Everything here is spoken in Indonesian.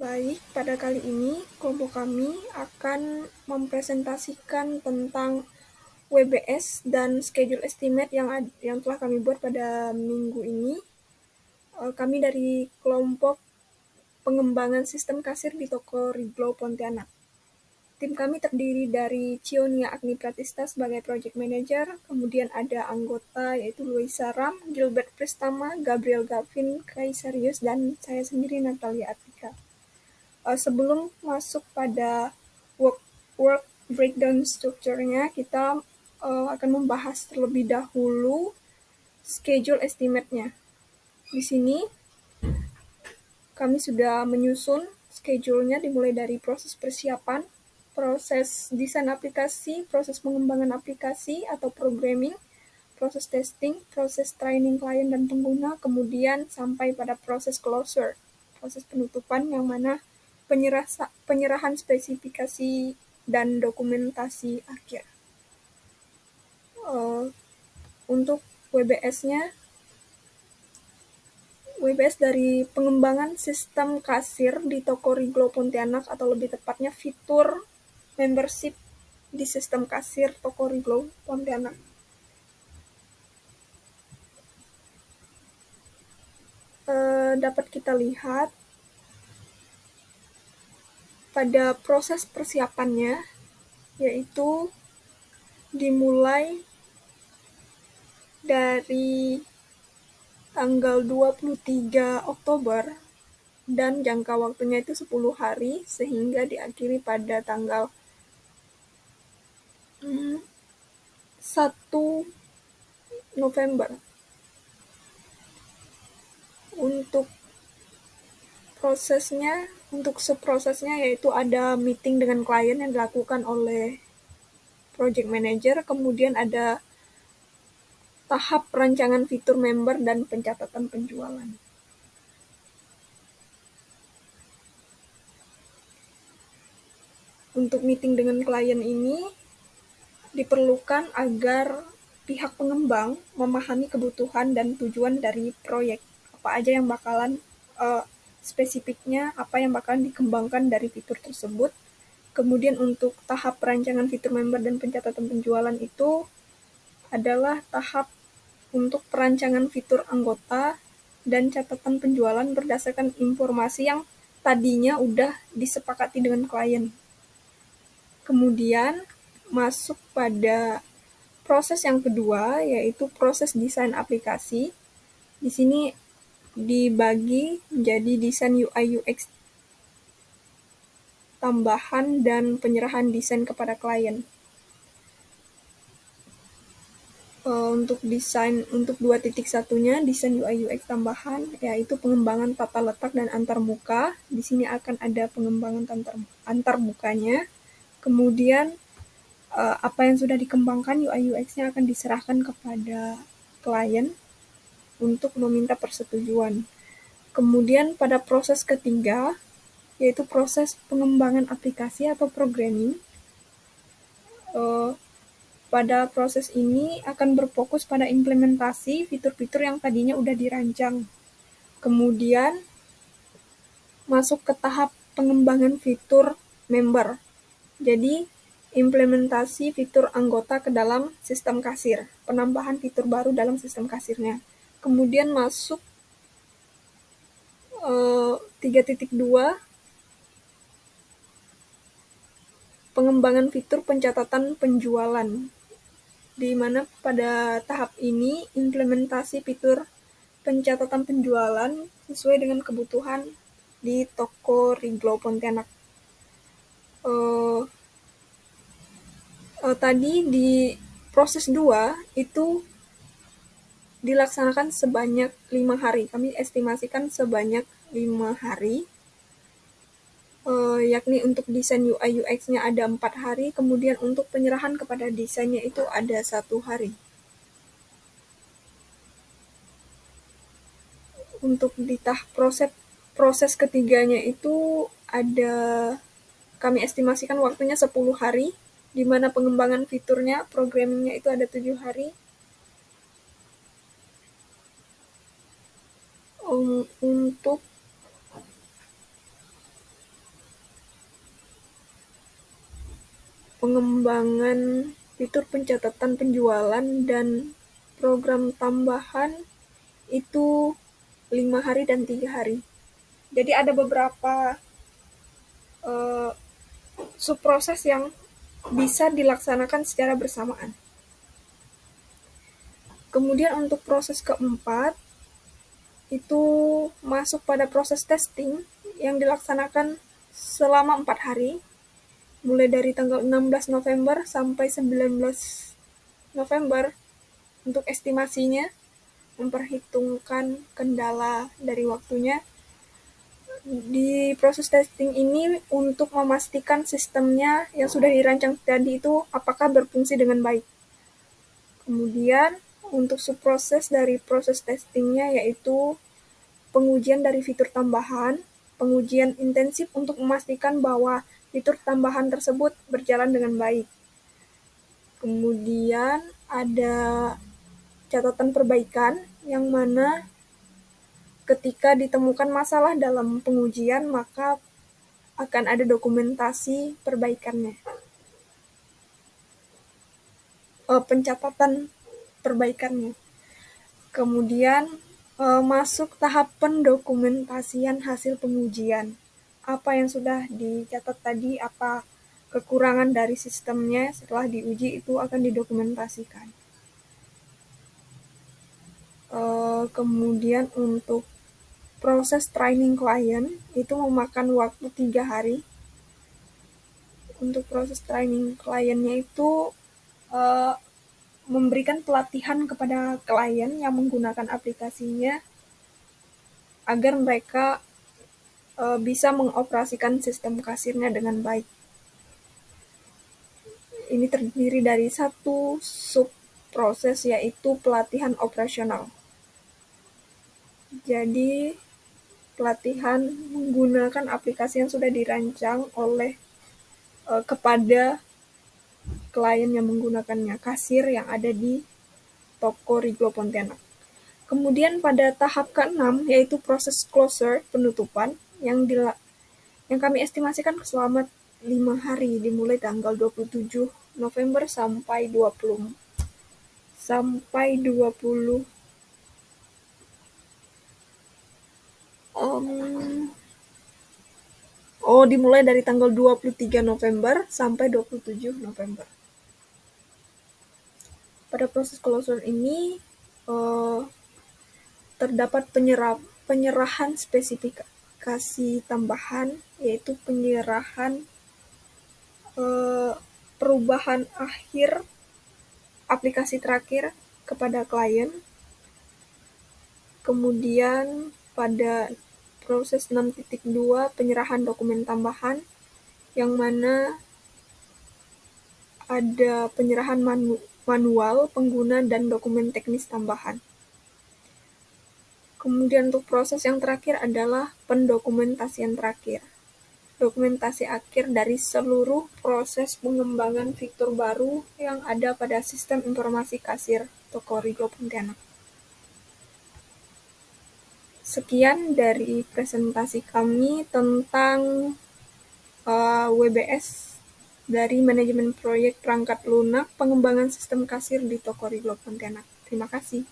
Baik, pada kali ini kelompok kami akan mempresentasikan tentang WBS dan schedule estimate yang telah kami buat pada minggu ini. Kami dari kelompok pengembangan sistem kasir di toko Riglo Pontianak. Tim kami terdiri dari Cionia Agni Pratista sebagai Project Manager, kemudian ada anggota yaitu Luisa Ram, Gilbert Pristama, Gabriel Gavin, Kaisarius, dan saya sendiri Natalia Atika. Sebelum masuk pada work breakdown strukturnya, kita akan membahas terlebih dahulu schedule estimate-nya. Di sini kami sudah menyusun schedule-nya dimulai dari proses persiapan, proses desain aplikasi, proses pengembangan aplikasi atau programming, proses testing, proses training klien dan pengguna, kemudian sampai pada proses closure, proses penutupan yang mana penyerahan spesifikasi dan dokumentasi akhir. Untuk WBS-nya, WBS dari pengembangan sistem kasir di toko Riglo Pontianak atau lebih tepatnya fitur membership di sistem kasir toko Riglo Pontianak. Dapat kita lihat pada proses persiapannya, yaitu dimulai dari tanggal 23 Oktober dan jangka waktunya itu 10 hari sehingga diakhiri pada tanggal 1 November. Untuk subprosesnya yaitu ada meeting dengan klien yang dilakukan oleh project manager, kemudian ada tahap perancangan fitur member dan pencatatan penjualan. Untuk meeting dengan klien ini diperlukan agar pihak pengembang memahami kebutuhan dan tujuan dari proyek. Apa aja yang bakalan spesifiknya, apa yang bakalan dikembangkan dari fitur tersebut. Kemudian untuk tahap perancangan fitur member dan pencatatan penjualan itu adalah tahap untuk perancangan fitur anggota dan catatan penjualan berdasarkan informasi yang tadinya udah disepakati dengan klien. Kemudian masuk pada proses yang kedua, yaitu proses desain aplikasi. Di sini dibagi menjadi desain UI UX tambahan dan penyerahan desain kepada klien. Untuk desain untuk 2.1-nya, desain UI UX tambahan, yaitu pengembangan tata letak dan antarmuka. Di sini akan ada pengembangan antarmukanya. Kemudian apa yang sudah dikembangkan UI UX-nya akan diserahkan kepada klien untuk meminta persetujuan. Kemudian pada proses ketiga, yaitu proses pengembangan aplikasi atau programming. Pada proses ini akan berfokus pada implementasi fitur-fitur yang tadinya udah dirancang. Kemudian masuk ke tahap pengembangan fitur member. Jadi implementasi fitur anggota ke dalam sistem kasir, penambahan fitur baru dalam sistem kasirnya. Kemudian masuk 3.2, pengembangan fitur pencatatan penjualan, di mana pada tahap ini implementasi fitur pencatatan penjualan sesuai dengan kebutuhan di toko Riglo Pontianak. Tadi di proses 2 itu dilaksanakan sebanyak 5 hari. Kami estimasikan sebanyak 5 hari. Yakni untuk desain UI UX-nya ada 4 hari, kemudian untuk penyerahan kepada desainnya itu ada 1 hari. Untuk di tahap proses ketiganya itu kami estimasikan waktunya 10 hari, di mana pengembangan fiturnya, programmingnya itu ada 7 hari. Untuk pengembangan fitur pencatatan penjualan dan program tambahan itu 5 hari dan 3 hari. Jadi ada beberapa subproses yang bisa dilaksanakan secara bersamaan. Kemudian untuk proses keempat, itu masuk pada proses testing yang dilaksanakan selama 4 hari, mulai dari tanggal 16 November sampai 19 November. Untuk estimasinya, memperhitungkan kendala dari waktunya. Di proses testing ini untuk memastikan sistemnya yang sudah dirancang tadi itu apakah berfungsi dengan baik. Kemudian untuk subproses dari proses testingnya yaitu pengujian dari fitur tambahan, pengujian intensif untuk memastikan bahwa fitur tambahan tersebut berjalan dengan baik. Kemudian ada catatan perbaikan yang mana ketika ditemukan masalah dalam pengujian maka akan ada dokumentasi perbaikannya. Pencatatan perbaikannya. Kemudian masuk tahap pendokumentasian hasil pengujian. Apa yang sudah dicatat tadi, apa kekurangan dari sistemnya setelah diuji itu akan didokumentasikan. Kemudian untuk proses training klien itu memakan waktu 3 hari. Untuk proses training kliennya itu memberikan pelatihan kepada klien yang menggunakan aplikasinya agar mereka bisa mengoperasikan sistem kasirnya dengan baik. Ini terdiri dari satu subproses yaitu pelatihan operasional. Jadi pelatihan menggunakan aplikasi yang sudah dirancang oleh kepada klien yang menggunakannya, kasir yang ada di toko Riglo Pontianak. Kemudian pada tahap ke-6 yaitu proses closure, penutupan yang kami estimasikan selama 5 hari dimulai tanggal 27 November sampai 20 dimulai dari tanggal 23 November sampai 27 November. Pada proses closure ini terdapat penyerahan spesifikasi tambahan, yaitu penyerahan perubahan akhir aplikasi terakhir kepada klien. Kemudian pada proses 6.2 penyerahan dokumen tambahan yang mana ada penyerahan manual pengguna dan dokumen teknis tambahan. Kemudian untuk proses yang terakhir adalah pendokumentasian terakhir. Dokumentasi akhir dari seluruh proses pengembangan fitur baru yang ada pada sistem informasi kasir toko Riglo Pontianak. Sekian dari presentasi kami tentang WBS dari manajemen proyek perangkat lunak pengembangan sistem kasir di toko Riglo Pontianak. Terima kasih.